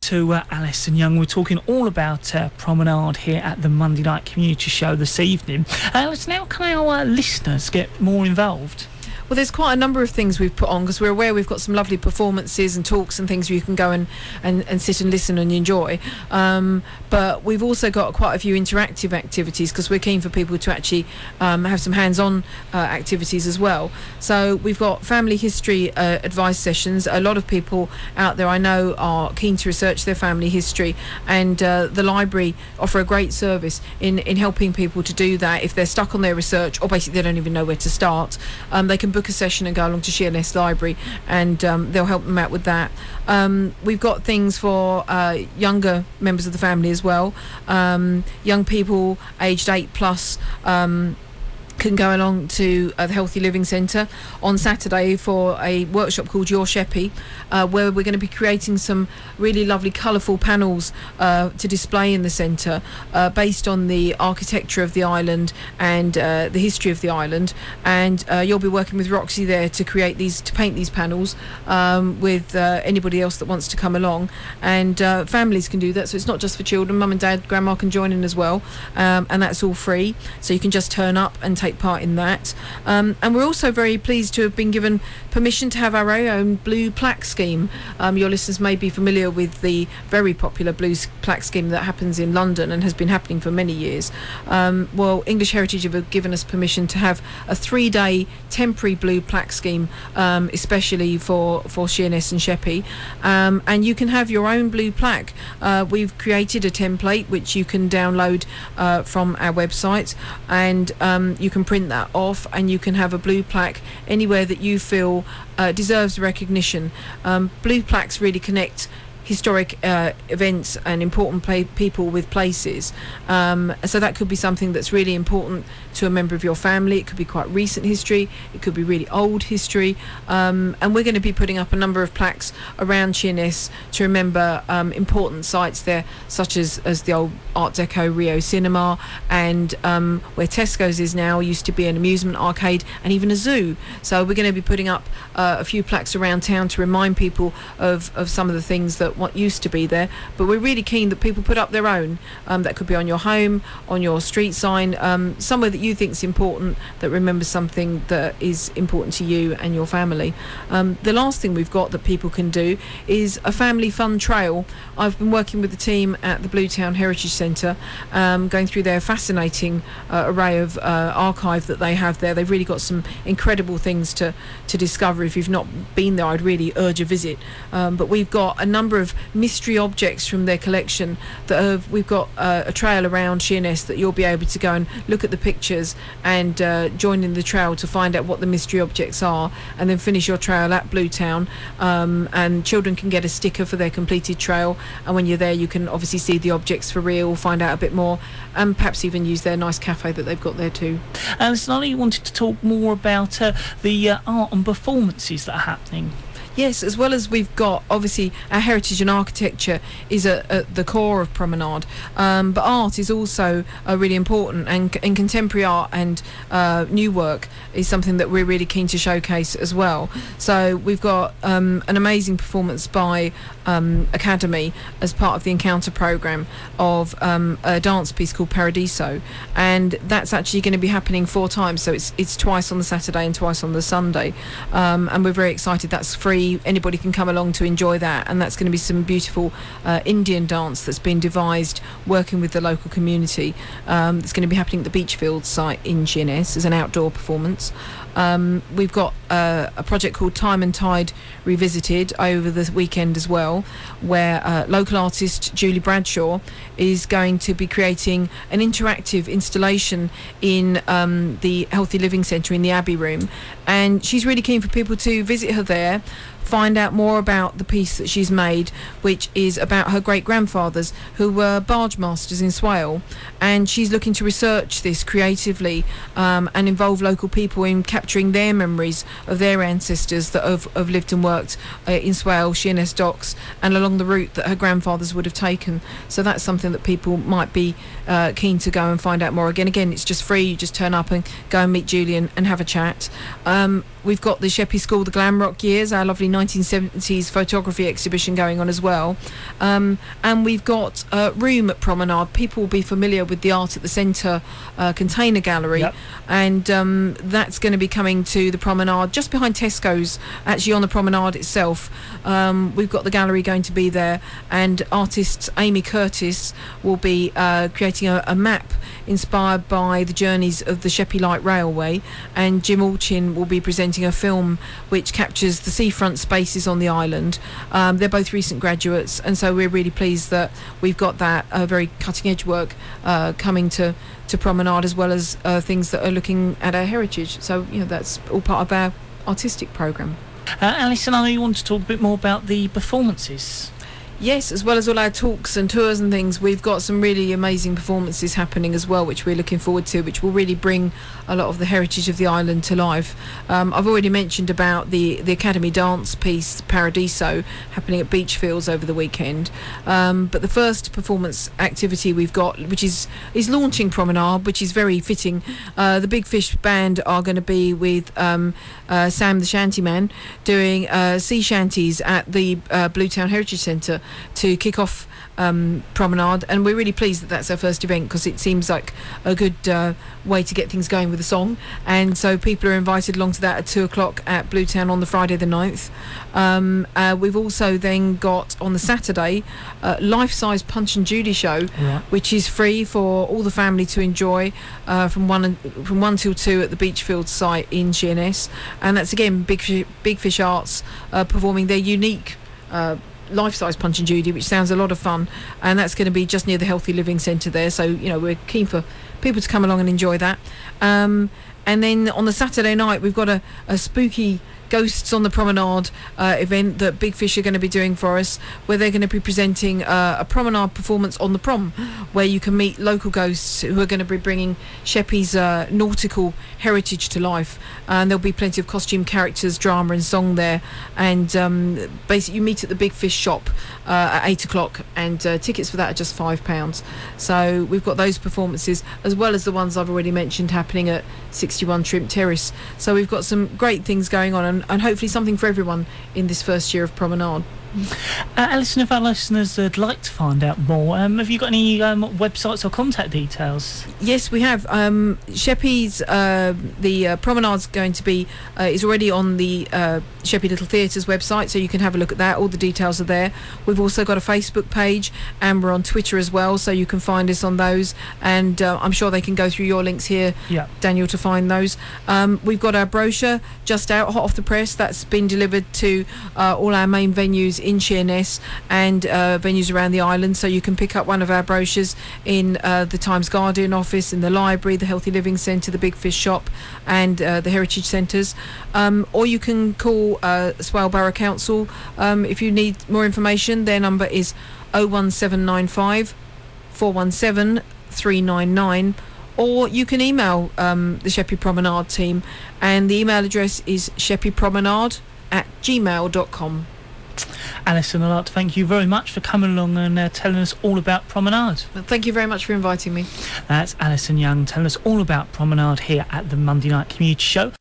to Allison Young. We're talking all about Promenade here at the Monday Night Community Show this evening. Alison, how can our listeners get more involved? Well, there's quite a number of things we've put on, because we're aware we've got some lovely performances and talks and things where you can go and sit and listen and enjoy. But we've also got quite a few interactive activities, because we're keen for people to actually have some hands-on activities as well. So we've got family history advice sessions. A lot of people out there I know are keen to research their family history, and the library offer a great service in helping people to do that. If they're stuck on their research, or basically they don't even know where to start, they can book a session and go along to Sheerness Library, and they'll help them out with that. We've got things for younger members of the family as well. Young people aged 8+ can go along to the Healthy Living Centre on Saturday for a workshop called Your Sheppey, where we're going to be creating some really lovely colourful panels to display in the centre, based on the architecture of the island and the history of the island. And you'll be working with Roxy there to paint these panels with anybody else that wants to come along. And families can do that, so it's not just for children. Mum and dad, grandma can join in as well, and that's all free, so you can just turn up and take part in that. And we're also very pleased to have been given permission to have our own blue plaque scheme. Your listeners may be familiar with the very popular blue plaque scheme that happens in London and has been happening for many years. Well, English Heritage have given us permission to have a 3-day temporary blue plaque scheme, especially for Sheerness and Sheppey, and you can have your own blue plaque. We've created a template which you can download from our website, and you can print that off, and you can have a blue plaque anywhere that you feel deserves recognition. Blue plaques really connect historic events and important people with places, so that could be something that's really important to a member of your family. It could be quite recent history, it could be really old history, and we're going to be putting up a number of plaques around Sheerness to remember important sites there, such as the old Art Deco Rio Cinema, and where Tesco's is now used to be an amusement arcade and even a zoo. So we're going to be putting up a few plaques around town to remind people of some of the things that what used to be there. But we're really keen that people put up their own. That could be on your home, on your street sign, somewhere that you think is important, that remembers something that is important to you and your family. The last thing we've got that people can do is a family fun trail. I've been working with the team at the Bluetown Heritage Centre, going through their fascinating array of archive that they have there. They've really got some incredible things to discover. If you've not been there, I'd really urge a visit. But we've got a number of mystery objects from their collection that we've got a trail around Sheerness that you'll be able to go and look at the pictures and join in the trail to find out what the mystery objects are, and then finish your trail at Bluetown. And children can get a sticker for their completed trail, and when you're there you can obviously see the objects for real, find out a bit more, and perhaps even use their nice cafe that they've got there too. Alison, I know you wanted to talk more about the art and performances that are happening. Yes, as well as we've got, obviously, our heritage and architecture is at the core of Promenade, but art is also really important, and contemporary art and new work is something that we're really keen to showcase as well. So we've got an amazing performance by Academy as part of the Encounter programme of a dance piece called Paradiso, and that's actually going to be happening 4 times, so it's twice on the Saturday and twice on the Sunday, and we're very excited. That's free. Anybody can come along to enjoy that, and that's going to be some beautiful Indian dance that's been devised working with the local community. That's going to be happening at the Beachfield site in Sheerness as an outdoor performance. We've got a project called Time and Tide Revisited over the weekend as well, where local artist Julie Bradshaw is going to be creating an interactive installation in the Healthy Living Centre in the Abbey Room, and she's really keen for people to visit her there, find out more about the piece that she's made, which is about her great-grandfathers who were barge masters in Swale, and she's looking to research this creatively and involve local people in capturing their memories of their ancestors that have lived and worked in Swale, Sheerness Docks, and along the route that her grandfathers would have taken. So that's something that people might be keen to go and find out more. Again, it's just free. You just turn up and go and meet Julie and have a chat. we've got the Sheppey School, the Glam Rock Years, our lovely 1970s photography exhibition going on as well. And we've got room at Promenade. People will be familiar with the Art at the Centre container gallery. Yep. And that's going to be coming to the Promenade, just behind Tesco's, actually on the Promenade itself. We've got the gallery going to be there, and artist Amy Curtis will be creating a map inspired by the journeys of the Sheppey Light Railway, and Jim Alchin will be presenting a film which captures the seafront spaces on the island. They're both recent graduates, and so we're really pleased that we've got that very cutting edge work coming to Promenade, as well as things that are looking at our heritage. So that's all part of our artistic programme. Alison, I know you want to talk a bit more about the performances. Yes, as well as all our talks and tours and things, we've got some really amazing performances happening as well, which we're looking forward to, which will really bring a lot of the heritage of the island to life. I've already mentioned about the Academy dance piece, Paradiso, happening at Beachfields over the weekend. But the first performance activity we've got, which is launching Promenade, which is very fitting. The Big Fish Band are going to be with Sam the Shantyman doing sea shanties at the Bluetown Heritage Centre to kick off Promenade, and we're really pleased that that's our first event, because it seems like a good way to get things going with a song, and so people are invited along to that at 2 o'clock at Bluetown on the Friday the 9th. We've also then got on the Saturday life-size Punch and Judy show, right, which is free for all the family to enjoy from 1 till 2 at the Beachfield site in Sheerness, and that's again Big Fish Arts performing their unique life-size Punch and Judy, which sounds a lot of fun, and that's going to be just near the Healthy Living Centre there, so we're keen for people to come along and enjoy that. And then on the Saturday night we've got a spooky Ghosts on the Promenade event that Big Fish are going to be doing for us, where they're going to be presenting a promenade performance on the prom, where you can meet local ghosts who are going to be bringing Sheppey's nautical heritage to life, and there'll be plenty of costume characters, drama and song there, and basically you meet at the Big Fish shop at 8 o'clock, and tickets for that are just £5. So we've got those performances, as well as the ones I've already mentioned happening at 61 Shrimp Terrace. So we've got some great things going on, and hopefully something for everyone in this first year of Promenade. Alison, if our listeners would like to find out more, have you got any websites or contact details? Yes, we have. Sheppey's the Promenade's going to be is already on the Sheppey Little Theatre's website, so you can have a look at that. All the details are there. We've also got a Facebook page, and we're on Twitter as well, so you can find us on those, and I'm sure they can go through your links here, yeah, Daniel, to find those. We've got our brochure just out, hot off the press, that's been delivered to all our main venues in Sheerness and venues around the island, so you can pick up one of our brochures in the Times Guardian office, in the library, the Healthy Living Centre, the Big Fish shop, and the Heritage Centres, or you can call Swale Borough Council if you need more information. Their number is 01795 417 399, or you can email the Sheppey Promenade team, and the email address is sheppeypromenade@gmail.com. Alison, I'd like to thank you very much for coming along and telling us all about Promenade. Well, thank you very much for inviting me. That's Allison Young telling us all about Promenade here at the Monday Night Community Show.